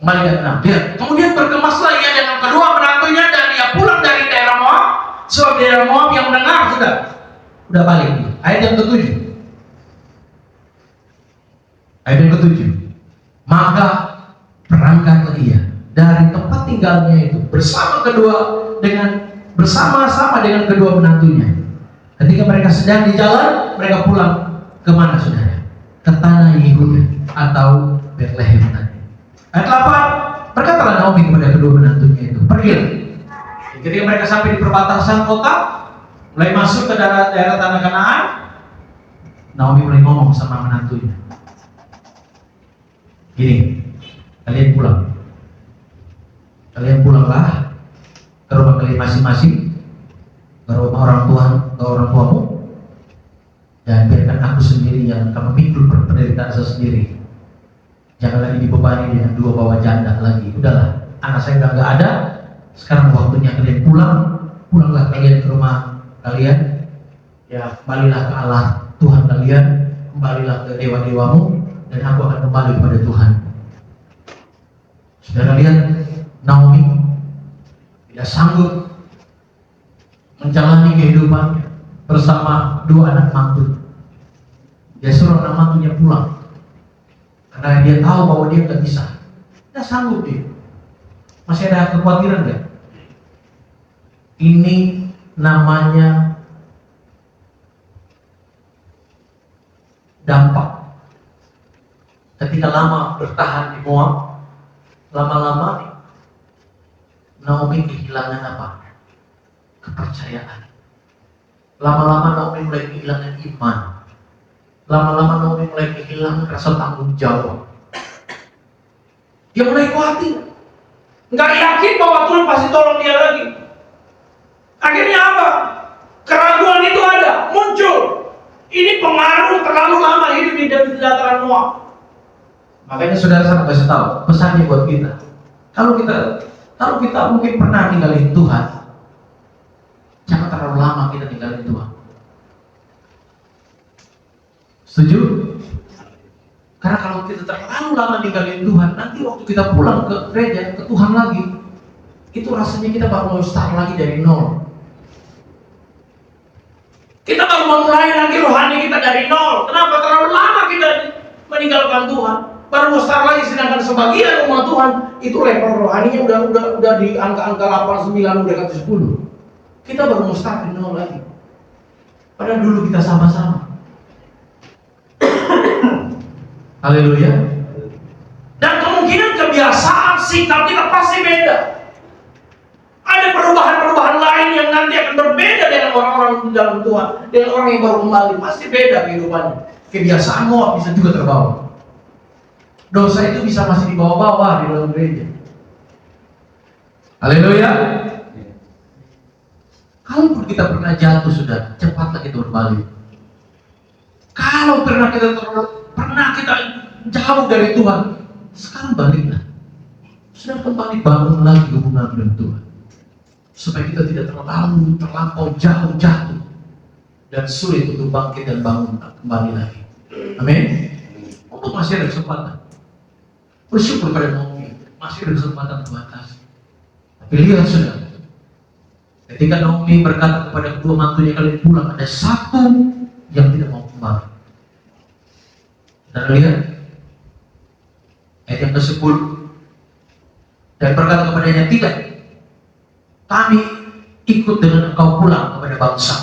Kembali ayat 6. Lihat. Kemudian bergemaslah ia dengan kedua menantunya dan ia pulang dari daerah Moab. Sebab daerah Moab yang mendengar sudah balik. Ayat yang ke-7. Ayat yang ke-7. Maka berangkatlah ia dari tempat tinggalnya itu bersama-sama dengan kedua menantunya. Ketika mereka sedang di jalan, mereka pulang ke mana, saudara? Ke tanah Yehuda atau Bethlehem tadi. Ayat 8, berkatalah Naomi kepada kedua menantunya itu, pergilah. Ketika mereka sampai di perbatasan kota, mulai masuk ke daerah tanah Kanaan, Naomi mulai ngomong sama menantunya, gini, kalian pulanglah ke rumah kalian masing-masing, ke rumah orang tuamu, dan biarkan aku sendiri yang akan memikul penderitaan saya sendiri. Jangan lagi dibebani dengan dua bawa janda lagi. Udahlah, anak saya udah nggak ada. Sekarang waktunya kalian pulanglah kalian ke rumah kalian. Ya, kembalilah ke Allah Tuhan kalian, kembalilah ke dewa-dewamu, dan aku akan kembali kepada Tuhan. Saudara lihat, Naomi tidak sanggup menjalani kehidupan bersama dua anak mantu. Dia suruh anak mantunya pulang karena dia tahu bahwa dia nggak bisa, tidak sanggup dia. Masih ada kekhawatiran nggak? Ini namanya dampak. Ketika lama bertahan di Moab, lama-lama Naomi kehilangan apa? Kepercayaan. Lama-lama Naomi mulai kehilangan iman. Lama-lama Naomi mulai kehilangan rasa tanggung jawab. Dia mulai khawatir, nggak yakin bahwa Tuhan pasti tolong dia lagi. Akhirnya apa? Keraguan itu ada, muncul. Ini pengaruh terlalu lama hidup di dataran Moab. Makanya saudara saya kasih tahu pesannya buat kita. Kalau kita mungkin pernah ninggalin Tuhan, jangan terlalu lama kita ninggalin Tuhan. Setuju? Karena kalau kita terlalu lama ninggalin Tuhan, nanti waktu kita pulang ke gereja, ke Tuhan lagi, itu rasanya kita baru mau start lagi dari nol. Kita baru memulai lagi rohani kita dari nol. Kenapa? Terlalu lama kita meninggalkan Tuhan. Baru mau start lagi, sedangkan sebagian umat Tuhan itu level rohaninya udah di angka-angka 8, 9, udah ke 10. Kita baru mau start di nol lagi. Padahal dulu kita sama-sama. Haleluya. Dan kemungkinan kebiasaan sikap kita pasti beda. Ada perubahan-perubahan lain yang nanti akan berbeda dengan orang-orang di dalam Tuhan, dengan orang yang baru kembali, pasti beda kehidupannya. Kebiasaan Moab bisa juga terbawa. Dosa itu bisa masih dibawa-bawa di dalam gereja. Haleluya. Kalaupun kita pernah jatuh, sudah cepatlah kita berbalik. Kalau pernah kita jauh dari Tuhan, sekarang baliklah. Sudah kembali bangun lagi hubungan dengan Tuhan. Supaya kita tidak terlampau jauh jatuh dan sulit untuk bangkit dan bangun kembali lagi. Amin. Untuk masih ada kesempatan. Bersyukur pada Naomi, masih ada kesempatan Tuhan kasih. Tapi lihat sudah, ketika Naomi berkata kepada kedua mantunya, kalian pulang, ada satu yang tidak mau kembali. Dan lihat ayat yang ke-10, dan berkata kepadanya, tidak, kami ikut dengan engkau pulang kepada bangsa.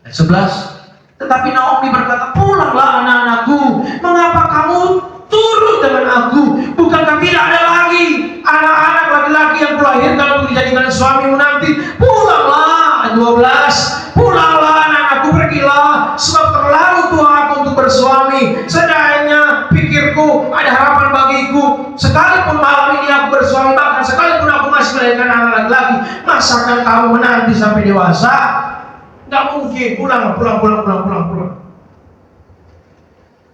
Dan 11, tetapi Naomi berkata, pulanglah anak-anakku, mengapa kamu turut dengan aku? Bukankah tidak ada lagi anak-anak laki-laki yang kulahirkan untuk dijadikan suamimu nanti? Pulanglah. 12, pulanglah anak-anakku, pergilah, sebab terlalu tua aku untuk bersuami. Seandainya pikirku ada harapan bagiku, sekalipun malam ini aku bersuami, bahkan sekalipun aku masih melahirkan anak laki-laki, masakan kamu menanti sampai dewasa? Nggak mungkin. Pulang.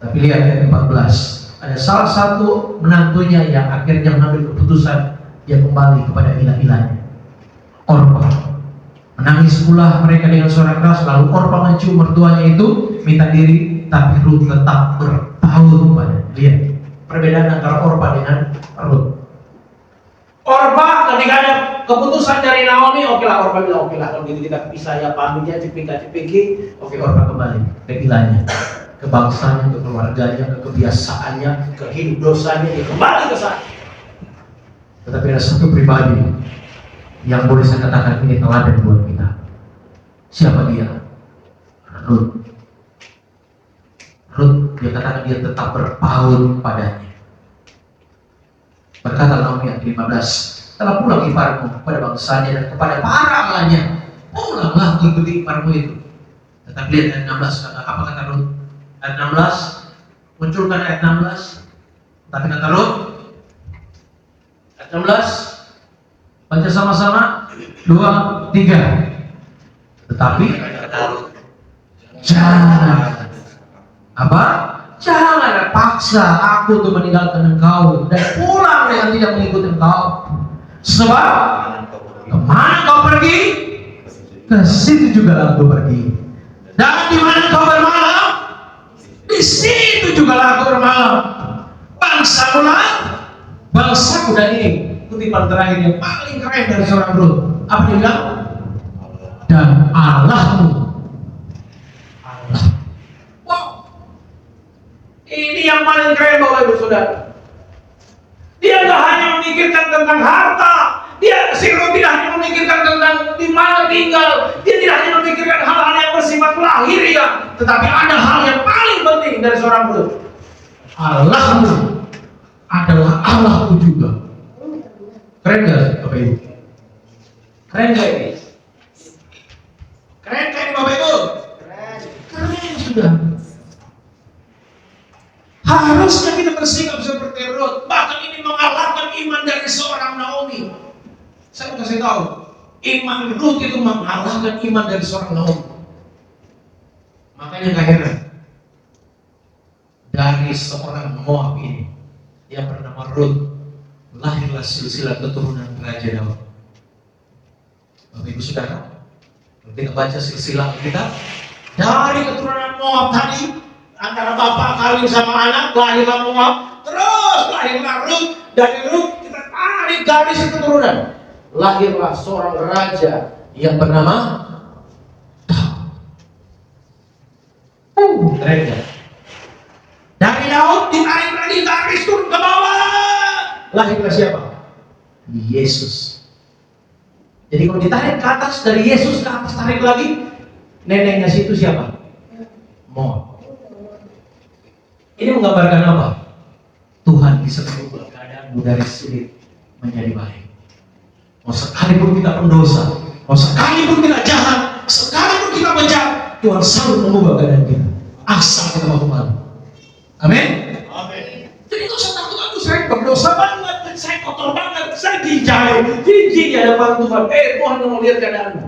Tapi lihat ayat 14, ada salah satu menantunya yang akhirnya mengambil keputusan, dia kembali kepada ilah-ilahnya. Orpa menangis pula mereka dengan suara keras, lalu Orpa mencium mertuanya itu, minta diri, tapi Ruth tetap berpaut pada. Lihat perbedaan antara Orpa dengan Ruth. Orpa ketika ada keputusan dari Naomi, okelah Orpa bilang, okelah kalau gitu kita pisah ya, pamit ya, cipika-cipiki. Oke, Orpa kembali ke ilahnya, ke bangsanya, ke keluarganya, ke kebiasaannya, ke hidup dosanya, dia kembali ke sana. Tetapi ada satu pribadi yang boleh saya katakan ini teladan buat kita. Siapa dia? Ruth. Ruth, dia katakan dia tetap berpaut padanya. Berkata Naomi ayat 15, telah pulang iparmu kepada bangsanya dan kepada para allahnya. Pulanglah mengikuti iparmu itu. Tetapi lihat ayat 16, apa kata Ruth? Ayat 16, munculkan ayat 16. Tapi kata Ruth, ayat 16, baca sama-sama, 2, 3. Tetapi jangan apa? Jangan paksa aku untuk meninggalkan engkau dan pulang dengan tidak mengikuti engkau. Sebab kemana kau pergi, ke situ juga aku pergi. Dan di mana kau bermalam, di situ juga aku bermalam. Bangsaku lah, bangsaku. Dan ini kutipan terakhir yang paling keren dari seorang Ruth. Apa dia bilang? Dan Allahmu. Allah. Wow. Ini yang paling keren Bapak Ibu Saudara. Dia tidak hanya memikirkan tentang harta. Si Ruth tidak hanya memikirkan tentang di mana tinggal. Dia tidak hanya memikirkan hal-hal yang bersifat lahiriah. Tetapi ada hal yang paling penting dari seorang Ruth. Allahmu adalah Allahku juga. Keren gak Bapak Ibu? Keren gak ini? Keren gak ini Bapak Ibu? Keren sudah. Harusnya kita bersikap seperti Ruth. Bahkan ini mengalahkan iman dari seorang Naomi. Saya mau kasih tahu, iman Ruth itu mengalahkan iman dari seorang Naomi. Makanya gak heran, dari seorang Moab ini yang bernama Ruth, lahirlah silsilah keturunan Raja Daud. Bapak Ibu Saudara, kalau kita baca silsilah kita, dari keturunan Moab tadi, antara bapak kawin sama anak, lahirlah Moab, terus lahirlah Ruth. Dari Ruth kita tarik garis keturunan, lahirlah seorang raja yang bernama Daud. Keren. Dari Daud ditarik lagi garis turun ke bawah, lahirlah siapa? Yesus. Jadi kalau ditarik ke atas, dari Yesus ke atas tarik lagi, neneknya situ siapa? Moab. Ini menggambarkan apa? Tuhan bisa mengubah keadaanmu dari sulit menjadi baik. Mau sekalipun kita pendosa, mau sekalipun kita jahat, sekalipun kita bejat, Tuhan selalu mengubah keadaan kita. Asal kita mau kembali. Amin. Jadi nggak usah takut, aku saya berdosa banget, saya kotor banget, saya dijahit, jijik di hadapan Tuhan. Tuhan mau lihat keadaanmu.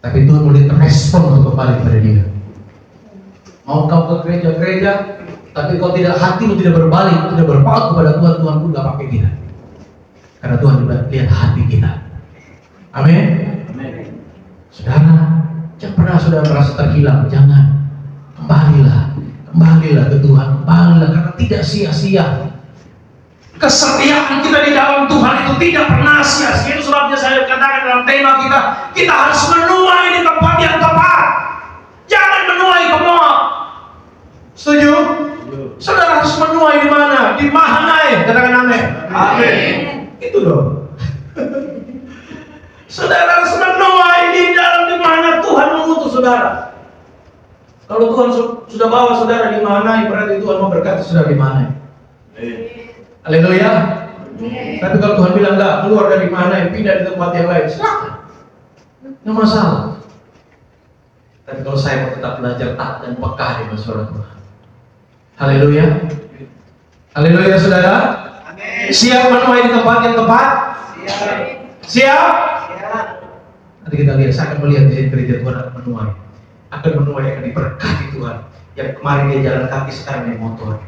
Tapi Tuhan mau lihat respon untuk kembali kepada Dia. Mau kau ke gereja-gereja, tapi kau tidak, hatimu tidak berbalik, tidak berpaut kepada Tuhan, Tuhan pun gak pakai kita. Karena Tuhan juga lihat hati kita. Amin. Saudara, jangan pernah saudara merasa terhilang. Jangan. Kembalilah ke Tuhan. Kembalilah, karena tidak sia-sia. Kesetiaan kita di dalam Tuhan itu tidak pernah sia-sia. Itu sebabnya saya katakan dalam tema kita harus menuai di tempat yang tepat. Jangan menuai ke Moab. Setuju? Saudara harus menuai di mana? Di Mahanaim. Katakan amin. Amin. Itu dong. Saudara harus menuai di dalam di mana Tuhan mengutus saudara. Kalau Tuhan sudah bawa saudara di Mahanaim, berarti Tuhan mau berkati saudara di Mahanaim. Haleluya. Tapi kalau Tuhan bilang enggak, keluar dari Mahanaim, pindah di tempat yang lain, silakan. Nggak masalah. Tapi kalau saya mau tetap belajar taat dan peka dengan suara Tuhan. Haleluya. Haleluya saudara. Siap menuai di tempat yang tepat? Siap? Nanti kita lihat, saya akan melihat di sini gereja Tuhan akan menuai. Akan diberkati Tuhan. Yang kemarin dia jalan kaki, sekarang naik motor.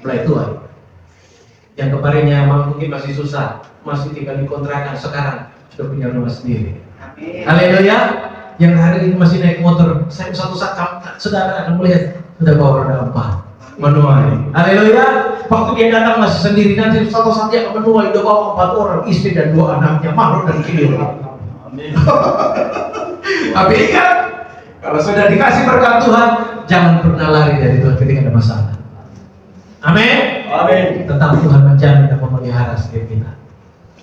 Mulai Tuhan. Yang kemarinnya mungkin masih susah, masih tinggal di kontrakan, sekarang sudah punya rumah sendiri. Haleluya. Yang hari ini masih naik motor, saya suatu saat saudara akan melihat sudah bawa roda 4 menuai. Haleluya. Waktu dia datang masih sendiri, nanti suatu saat dia akan menuai, udah bawa 4 orang, istri dan 2 anaknya, Mahlon dan Kilio. Amin. Tapi ingat, kalau sudah dikasih berkat Tuhan, jangan pernah lari dari Tuhan ketika ada masalah. Amin. Amin. Tetap Tuhan menjamin dan memelihara setiap kita.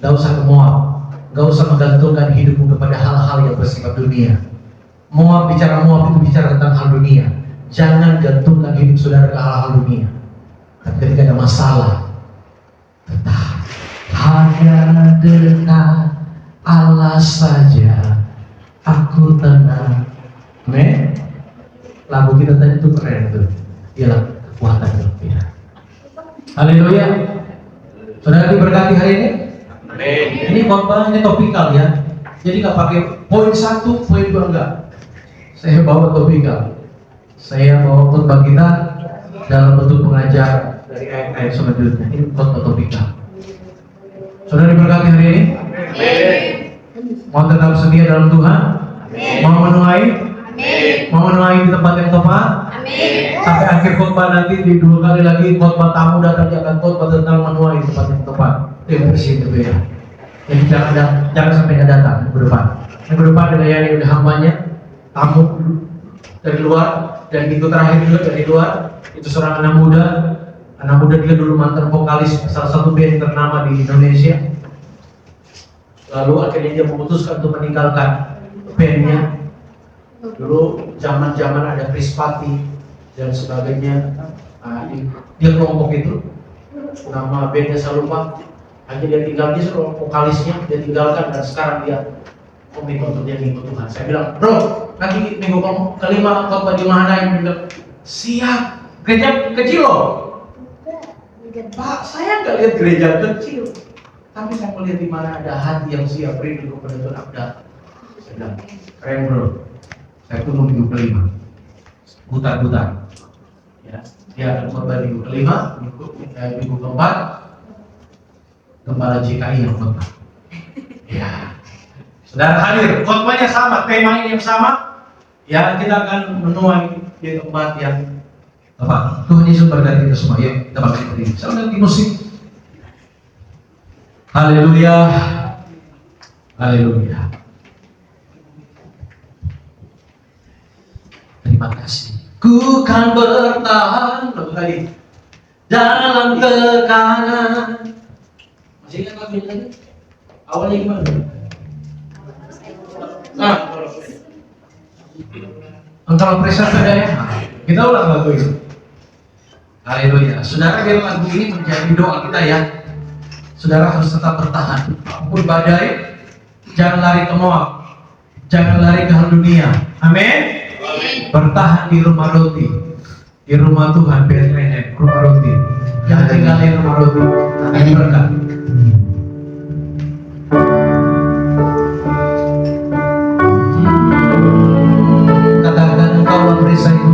Gak usah ke Moab, gak usah menggantungkan hidupmu kepada hal-hal yang bersifat dunia. Moab itu bicara tentang hal dunia. Jangan gantungkan hidup saudara ke hal-hal dunia. Tapi ketika ada masalah, tetap hanya dekat Allah saja aku tenang. Amin. Lagu kita tadi itu keren tuh. Ialah kekuatan dalam kita. Haleluya. Saudara diberkati hari ini. Amin. Ini khotbahnya topikal ya. Jadi nggak pakai poin 1, poin 2 enggak. Saya bawa topikal. Saya bawa khotbah kita dalam bentuk pengajar dari ayat-ayat selanjutnya. Ini khotbah topikal. Saudara diberkati hari ini. Amin. Mau tetap setia dalam Tuhan. Amin. Mau menuai. Amin. Mau menuai di tempat yang tepat. Amin. Sampai akhir khotbah nanti di 2 kali lagi khotbah tamu datang dia akan khotbah tentang menuai di tempat yang tepat. Itu bersih berbeda. Jadi jangan sampai nggak datang minggu depan. Minggu depan ada yang udah hambanya, tamu dari luar, dan minggu terakhir juga dari luar. Itu seorang anak muda. Anak muda dia dulu mantan vokalis salah satu band ternama di Indonesia. Lalu akhirnya dia memutuskan untuk meninggalkan bandnya. Dulu zaman ada Chris Patti dan sebagainya. Dia kelompok itu, nama bandnya saya lupa. Hanya dia tinggal, dia seorang vokalisnya, dia tinggalkan dan sekarang dia komitmen untuk dia minggu Tuhan. Saya bilang, bro, nanti minggu kelima khotbah di mana yang bilang, siap, gereja kecil loh. Pak, saya nggak lihat gereja kecil, tapi saya melihat di mana ada hati yang siap rindu kepada Tuhan Abda. Saya bilang, keren bro, saya tunggu minggu kelima, butar-butar. Ya, dia akan khotbah minggu kelima, minggu keempat. Gembala JKI yang khotbah. Ya, saudara hadir, khotbahnya sama, tema ini yang sama. Ya, kita akan menuai di tempat yang tepat. Tuhan Yesus berkati kita semua. Yuk, kita bangkit berdiri. Saya ganti musik. Haleluya, haleluya. Terima kasih. Ku kan bertahan tadi dalam tekanan. Masih ingat lagu ini lagi? Awalnya gimana? Antara pressure beda ya. Kita ulang lagu ini. Haleluya. Saudara, biar lagu ini menjadi doa kita ya. Saudara harus tetap bertahan. Apapun badai, jangan lari ke Moab, jangan lari ke hal dunia. Amin. Bertahan di rumah roti, di rumah Tuhan, Bethlehem, rumah roti. Jangan tinggalin rumah roti. Akan berkat. Katakan engkau lah perisai itu.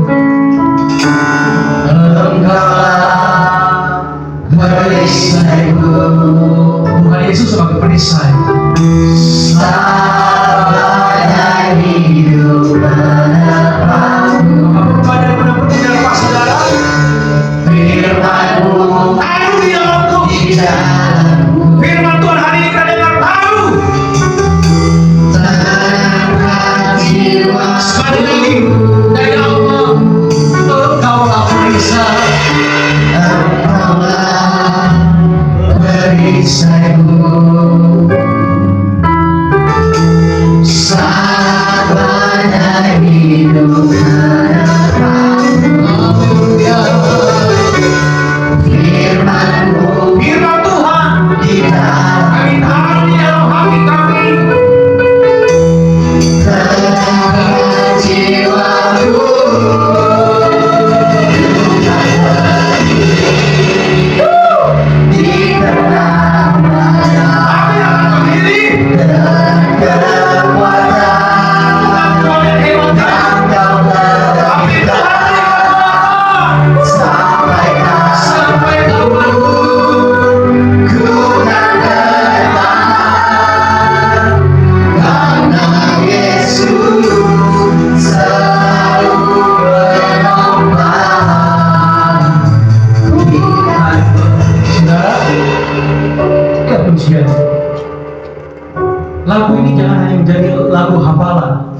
lagu ini jangan hanya menjadi lagu hafalan.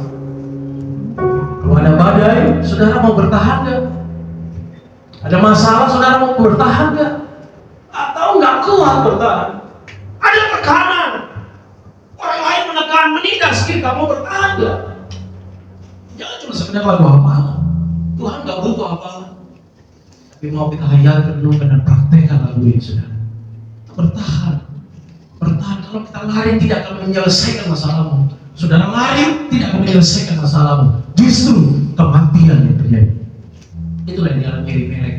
Kalau ada badai, saudara mau bertahan gak? Ada masalah, saudara mau bertahan gak? Atau nggak kuat bertahan? Ada tekanan, orang lain menekan, menindas kita, mau bertahan gak? Jangan cuma sekedar lagu hafalan. Tuhan nggak butuh hafalan, tapi mau kita hayat, renungkan dan praktekkan lagu ini, saudara. Bertahan. Kalau kita lari tidak akan menyelesaikan masalahmu. Saudara lari tidak akan menyelesaikan masalahmu. Justru kematian yang terjadi. Itulah yang dialami Elimelek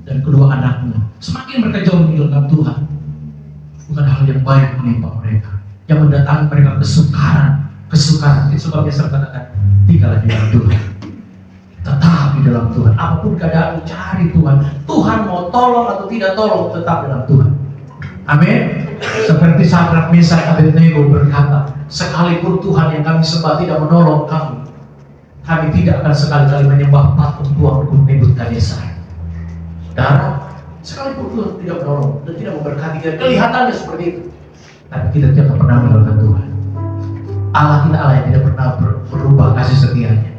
dan kedua anaknya. Semakin mereka jauh meninggalkan Tuhan, bukan hal yang baik menimpa mereka, yang mendatangkan mereka kesukaran. Itu sebabnya saya katakan, tinggallah di dalam Tuhan. Tetap di dalam Tuhan. Apapun keadaan, cari Tuhan. Tuhan mau tolong atau tidak tolong, tetap dalam Tuhan. Amin. Seperti Sadrak, Mesak, Abednego berkata, sekalipun Tuhan yang kami sembah tidak menolong kami tidak akan sekali-kali menyembah patung Tuhan Nebukadnezar. Saudara, sekalipun Tuhan tidak menolong dan tidak memberkati kita, kelihatannya seperti itu, tapi kita tidak pernah meninggalkan Tuhan. Allah kita Allah yang tidak pernah berubah kasih setianya.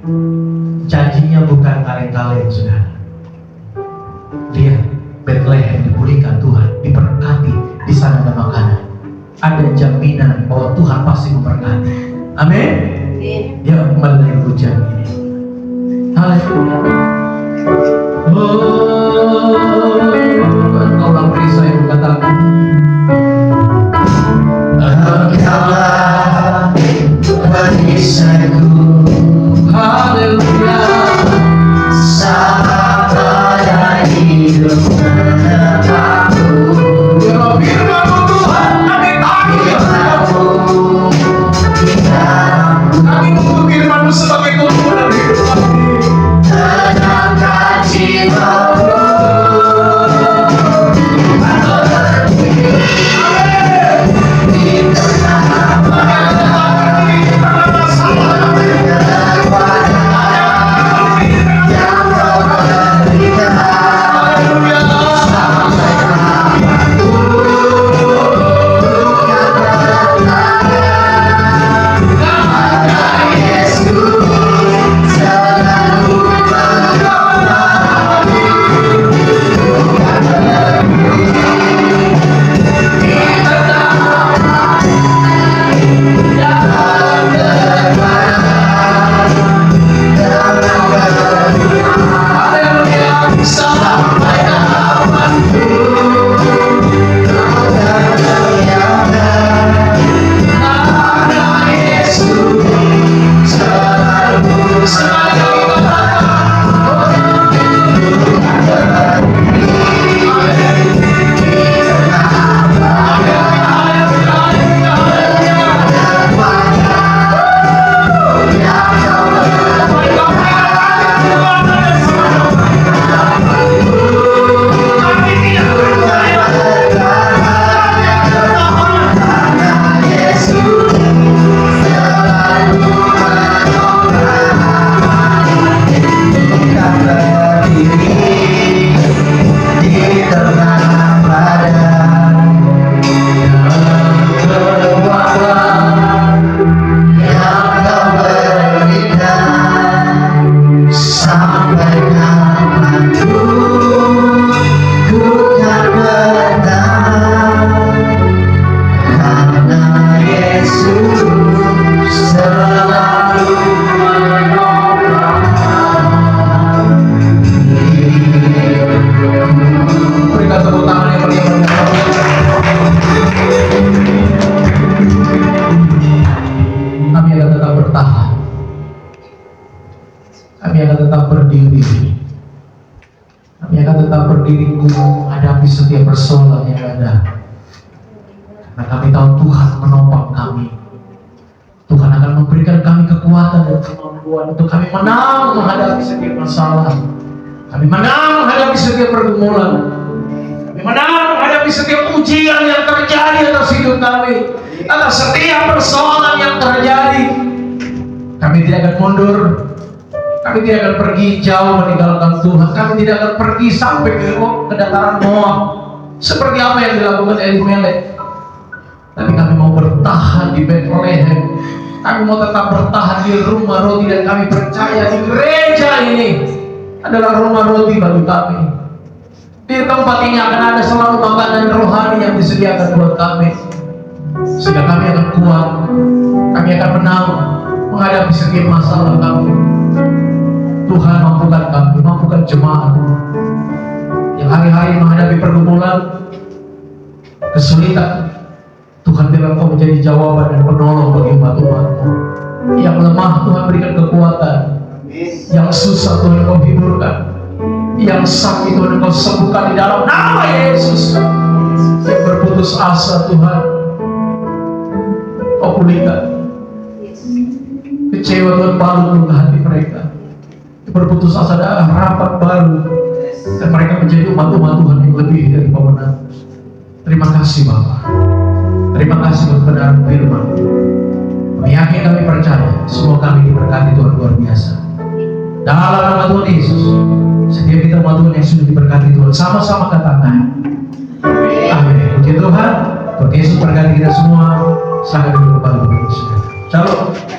Janjinya bukan kaleng-kaleng, saudara. Lihat, Bethlehem dipulihkan Tuhan, diberkati, di sana ada makanan, ada jaminan bahwa Tuhan pasti memberkati. Amin. Ya, kembali dari hujan ini. Haleluya. Engkau dalam perisai berkatakan, engkaulah perisaiku. Haleluya. Sama pada hidup menepatku. Firman-Mu Tuhan, kami tahu. Kami menunggu firman-Mu sebagai Tuhan dan hidup kami. Tenangkan jiwamu. Menghadapi setiap persoalan yang ada, karena kami tahu Tuhan menopang kami. Tuhan akan memberikan kami kekuatan dan kemampuan untuk kami menang menghadapi setiap masalah. Kami menang menghadapi setiap pergumulan. Kami menang menghadapi setiap ujian yang terjadi atas hidup kami, atas setiap persoalan yang terjadi. Kami tidak akan mundur. Kami tidak akan pergi jauh meninggalkan Tuhan. Kami tidak akan pergi sampai ke dataran Moab seperti apa yang dilakukan Elimelek. Tapi kami mau bertahan di Bethlehem kami mau tetap bertahan di rumah roti dan kami percaya di gereja ini adalah rumah roti bagi kami. Di tempat ini akan ada selalu makanan rohani yang disediakan buat kami, sehingga kami akan kuat, kami akan menang menghadapi setiap masalah kami. Tuhan mampukan kami, mampukan jemaat yang hari-hari menghadapi pergumulan, kesulitan. Tuhan bilang Kau menjadi jawaban dan penolong bagi umat-umat-Mu. Yang lemah Tuhan berikan kekuatan, yang susah Tuhan Kau hiburkan, yang sakit Tuhan Kau sembuhkan di dalam nama Yesus. Yang berputus asa Tuhan Kau pulihkan. Kecewa Tuhan balut ke hati mereka. Yang berputus asa ada harapan baru, dan mereka menjadi umat-umat Tuhan yang lebih dari pemenang. Terima kasih Bapa. Terima kasih untuk kebenaran firman. Kami yakin, kami percaya semua kami diberkati Tuhan luar biasa. Dalam nama Tuhan Yesus, setiap kita umat Tuhan yang sudah diberkati Tuhan, sama-sama katakan amin. Puji Tuhan. Tuhan Yesus berkati kita semua. Sangat berkembang. Shalom.